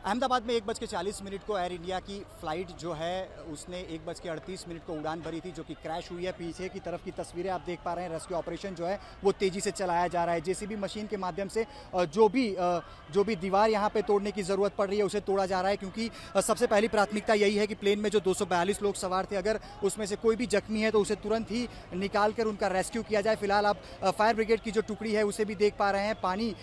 अहमदाबाद में 1:40 को air India की फ़्लाइट जो है उसने 1:38 को उड़ान भरी थी, जो कि क्रैश हुई है। पीछे की तरफ की तस्वीरें आप देख पा रहे हैं। रेस्क्यू ऑपरेशन जो है वो तेज़ी से चलाया जा रहा है। जेसीबी मशीन के माध्यम से जो भी दीवार यहाँ पे तोड़ने की ज़रूरत पड़ रही है उसे तोड़ा जा रहा है, क्योंकि सबसे पहली प्राथमिकता यही है कि प्लेन में जो 242 लोग सवार थे, अगर उसमें से कोई भी जख्मी है तो उसे तुरंत ही निकाल कर उनका रेस्क्यू किया जाए। फिलहाल आप फायर ब्रिगेड की जो टुकड़ी है उसे भी देख पा रहे हैं। पानी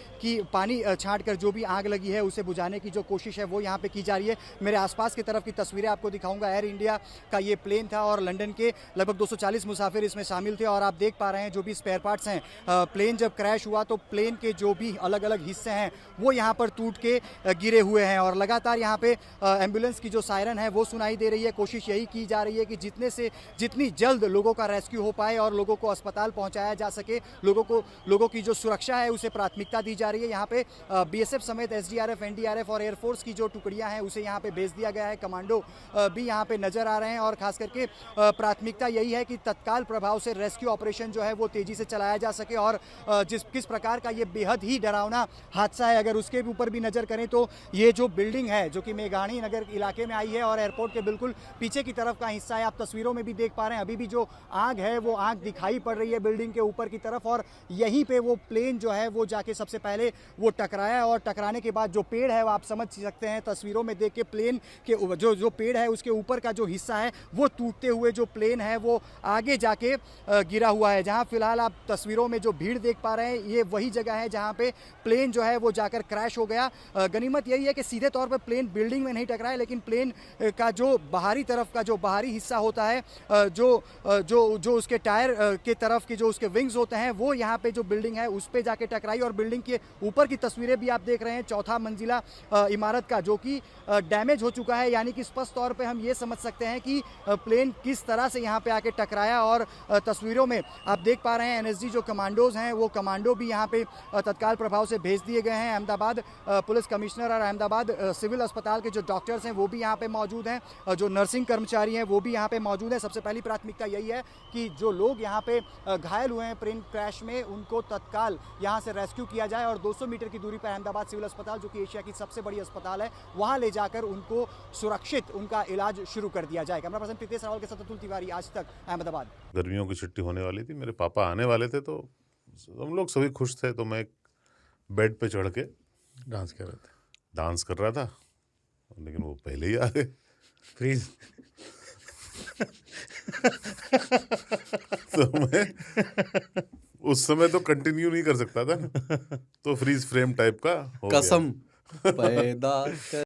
छांट कर जो भी आग लगी है उसे बुझाने की जो कोशिश है वो यहाँ पे की जा रही है। मेरे आसपास की तरफ की तस्वीरें आपको दिखाऊंगा। एयर इंडिया का ये प्लेन था और लंदन के लगभग 240 मुसाफिर इसमें शामिल थे। और आप देख पा रहे हैं जो भी स्पेयर पार्ट्स हैं, प्लेन जब क्रैश हुआ तो प्लेन के जो भी अलग अलग हिस्से हैं वो यहाँ पर टूट के गिरे हुए हैं। और लगातार यहाँ पे एम्बुलेंस की जो सायरन है वो सुनाई दे रही है। कोशिश यही की जा रही है कि जितनी जल्द लोगों का रेस्क्यू हो पाए और लोगों को अस्पताल पहुँचाया जा सके। लोगों की जो सुरक्षा है उसे प्राथमिकता दी जा रही है। यहाँ पे बीएसएफ समेत एसडीआरएफ, एनडीआरएफ और एयरफोर्स की जो टुकड़ियां हैं उसे यहाँ पे भेज दिया गया है। कमांडो भी यहाँ पे नजर आ रहे हैं और खास करके प्राथमिकता यही है कि तत्काल प्रभाव से रेस्क्यू ऑपरेशन जो है वो तेजी से चलाया जा सके। और किस प्रकार का ये बेहद ही डरावना हादसा है, अगर उसके ऊपर भी नजर करें तो ये जो बिल्डिंग है जो कि मेघाणी नगर इलाके में आई है और एयरपोर्ट के बिल्कुल पीछे की तरफ का हिस्सा है। आप तस्वीरों में भी देख पा रहे हैं, अभी भी जो आग है वो आग दिखाई पड़ रही है बिल्डिंग के ऊपर की तरफ। और यहीं पे वो प्लेन जो है वो जाके सबसे पहले वो टकराया और टकराने के बाद जो पेड़ है वो आप समझ सकते हैं तस्वीरों में देख के, प्लेन के जो पेड़ है उसके ऊपर का जो हिस्सा है वो टूटते हुए जो प्लेन है वो आगे जाके गिरा हुआ है। जहां फिलहाल आप तस्वीरों में जो भीड़ देख पा रहे हैं ये वही जगह है जहां पे प्लेन जो है वो जाकर क्रैश हो गया। गनीमत यही है कि सीधे तौर पर प्लेन बिल्डिंग में नहीं टकराया, लेकिन प्लेन का जो बाहरी तरफ का जो बाहरी हिस्सा होता है, जो उसके टायर के तरफ की जो उसके विंग्स होते हैं वो यहाँ पे जो बिल्डिंग है उस पे जाके टकराई। और बिल्डिंग के ऊपर की तस्वीरें भी आप देख रहे हैं, चौथा मंजिला इमारत का जो कि डैमेज हो चुका है। यानी कि स्पष्ट तौर पे हम ये समझ सकते हैं कि प्लेन किस तरह से यहाँ पे आके टकराया। और तस्वीरों में आप देख पा रहे हैं एनएसजी जो कमांडोज हैं वो कमांडो भी यहाँ पे तत्काल प्रभाव से भेज दिए गए हैं। अहमदाबाद पुलिस कमिश्नर और अहमदाबाद सिविल अस्पताल के जो डॉक्टर्स हैं वो भी यहाँ पे मौजूद हैं, जो नर्सिंग कर्मचारी हैं वो भी यहाँ पे मौजूद हैं। सबसे पहली प्राथमिकता यही है कि जो लोग यहाँ पे घायल हुए हैं प्लेन क्रैश में उनको तत्काल यहाँ से रेस्क्यू किया जाए और 200 मीटर की दूरी पर अहमदाबाद सिविल अस्पताल, जो कि एशिया की सबसे बड़ी अस्पताल है, वहाँ ले जाकर उनको सुरक्षित उनका इलाज शुरू कर दिया जाए। कैमरा पर्सन प्रीतेश रावल के साथ अतुल तिवारी, आज तक, अहमदाबाद। गर्मियों की छुट्टी होने वाली थी, मेरे पापा आने वाले थे, तो हम लोग सभी खुश थे। तो मैं एक बेड पे चढ़ के डांस कर रहे थे। डांस कर रहा था, लेकिन वो पहले ही आ गए। फ्रीज। तो मैं उस समय तो कंटिन्यू नहीं कर सकता था, तो फ्रीज फ्रेम टाइप का हो गया। कसम पैदा कर